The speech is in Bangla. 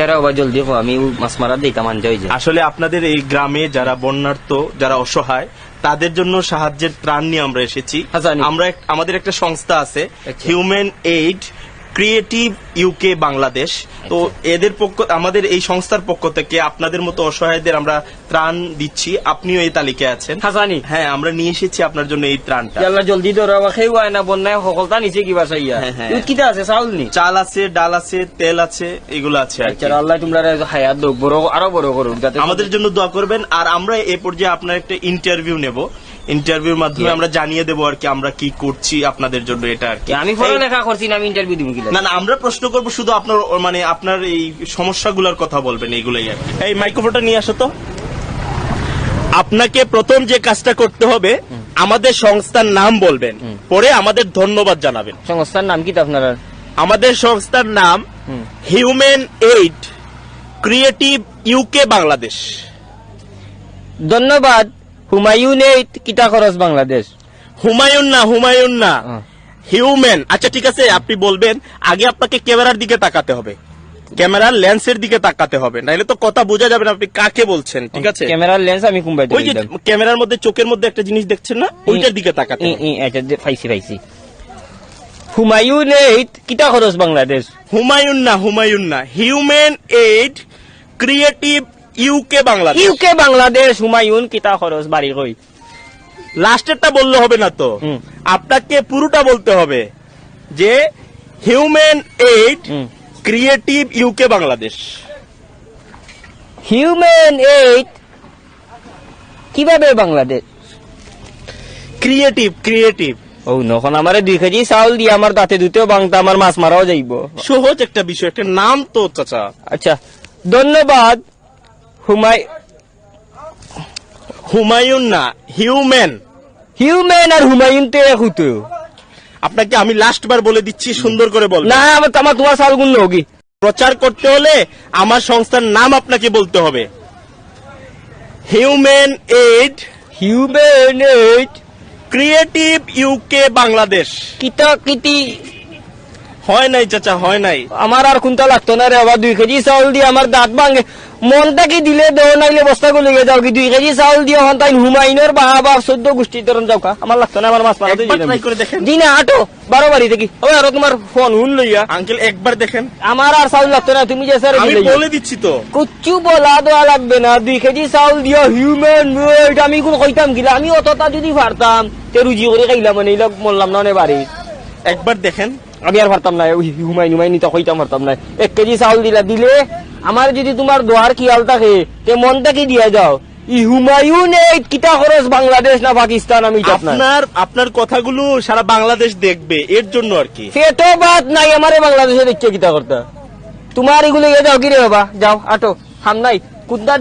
রে বাবা জলদি কো, আমি মাছ মারা দিতাম আনতে হই যায়। আসলে আপনাদের এই গ্রামে যারা বন্যার্ত, যারা অসহায়, তাদের জন্য সাহায্যের ত্রাণ নিয়ে আমরা এসেছি। আমরা আমাদের একটা সংস্থা আছে, human aid creative UK Bangladesh. তো এদের আমাদের এই সংস্থার পক্ষ থেকে আপনাদের মতো অসহায়দের আমরা ত্রাণ দিচ্ছি। আপনিও এই তালিকায় আছেন। হ্যাঁ, আমরা নিয়ে এসেছি আপনার জন্য এই ত্রাণটা। জলদি ধরো, খেয়ে হয় না, বন্যায় সকলটা নিচে কিবা চাইয়া। কিটা আছে? চাউল নি, চাল আছে, ডাল আছে, তেল আছে, এগুলো আছে। আল্লাহ তোমরা হায়াত দোক, বড় আরো বড় করুক, যাতে আমাদের জন্য দোয়া করবেন। আর আমরা এ পর্যায়ে আপনার একটা ইন্টারভিউ নেব, ইন্টারভিউর মাধ্যমে আমরা জানিয়ে দেবো আর কি আমরা কি করছি আপনাদের জন্য। এটা আর কি আমি পড়ালেখা করছি না, আমি ইন্টারভিউ দিব কি? না, আমরা প্রশ্ন করবো শুধু আপনার, মানে আপনার এই সমস্যাগুলোর কথা বলবেন, এইগুলাই আর কি। এই মাইক্রোফোনটা নিয়ে আসো তো। আপনাকে প্রথম যে কাজটা করতে হবে, আমাদের সংস্থার নাম বলবেন, পরে আমাদের ধন্যবাদ জানাবেন। সংস্থার নাম কি আপনার? আমাদের সংস্থার নাম human aid creative UK Bangladesh. ধন্যবাদ। হুমায়ুন এইড কিটা খরচ বাংলাদেশ। হুমায়ুন না, হিউম্যান। আচ্ছা ঠিক আছে, আপনি বলবেন। আগে আপনাকে ক্যামেরার দিকে তাকাতে হবে, ক্যামেরার লেন্সের দিকে তাকাতে হবে, নাহলে তো কথা বোঝা যাবে না আপনি কাকে বলছেন। ঠিক আছে, ক্যামেরার লেন্স আমি কুম্বাই, ওই যে ক্যামেরার মধ্যে চোখের মধ্যে একটা জিনিস দেখছেন না, ওইটার দিকে তাকাতে হবে। পাইছি। হুমায়ুন এইড কিটা খরচ বাংলাদেশ। হুমায়ুন না, human aid creative UK Bangladesh. UK Bangladesh. Humayun কিটা খরচ বাড়ি কই? লাস্টেরটা বললে হবে না তো, আপনাকে পুরোটা বলতে হবে যে human aid creative UK Bangladesh. Human aid কিভাবে বাংলাদেশ? ক্রিয়েটিভ। ও নখন আমারে 2 কেজি চাউল দিয়ে আমার দাঁতে দুতেও বাংতা, আমার মাছ মারাও যাইব। সহজ একটা বিষয়, একটা নাম তো চাচা। আচ্ছা, ধন্যবাদ। হুমায়ুন না, হিউম্যান আর হুমায়ুন তো এক হতো। আপনাকে আমি লাস্ট বার বলে দিচ্ছি, সুন্দর করে বলবেন। না, আমার তোমার চাউল গুণ হোগি। প্রচার করতে হলে আমার সংস্থার নাম আপনাকে বলতে হবে, human aid creative UK Bangladesh. Kitty হয় নাই চাচা, হয় নাই। আমার আর কোনটা লাগতো না রে বাবা। 2 কেজি চাউল দিয়ে আমার দাঁত ভাঙে। মনটা কি দিলে দেও, নাইলে বস্তা গুলো যাও কি। 2 কেজি চাউল দিয়ে হন তাই হুমায়ুনের বাবা 14 গোষ্ঠী ধরন যাও কা। আমার লাগতো না, আমার মাছ মারা দিন আটো 12 বাড়ি থেকে। ওই আর তোমার ফোন হুন লইয়া আঙ্কেল একবার দেখেন। আমার আর চাউল লাগতো না, তুমি যে স্যার আমি বলে দিচ্ছি তো, কুচ্ছু বলা দেওয়া লাগবে না। 2 কেজি চাউল দিয়ে হিউম্যান এইড আমি কোন কইতাম কিলা। আমি অতটা যদি পারতাম তে রুজি করে খাইলাম, মানে এইলাক মরলাম না বাড়ি। একবার দেখেন। আমি আর পারতাম না, হুমায়ুন তো কইতাম পারতাম না। 1 কেজি চাউল দিলে আমার যদি তোমার দোয়ার খেয়াল থাকে তে মনটা কি দিয়া যাও। হুমায়ুন এইড কিটা খরচ বাংলাদেশ না পাকিস্তান? আমি আপনার কথাগুলো সারা বাংলাদেশ দেখবে, এর জন্য আর কি। সেটো বাদ নাই, আমারে বাংলাদেশে দেখছে কিটা করতে। তোমার এগুলো যাও কি রে বাবা, যাও আটো হাম নাই কুদ্দা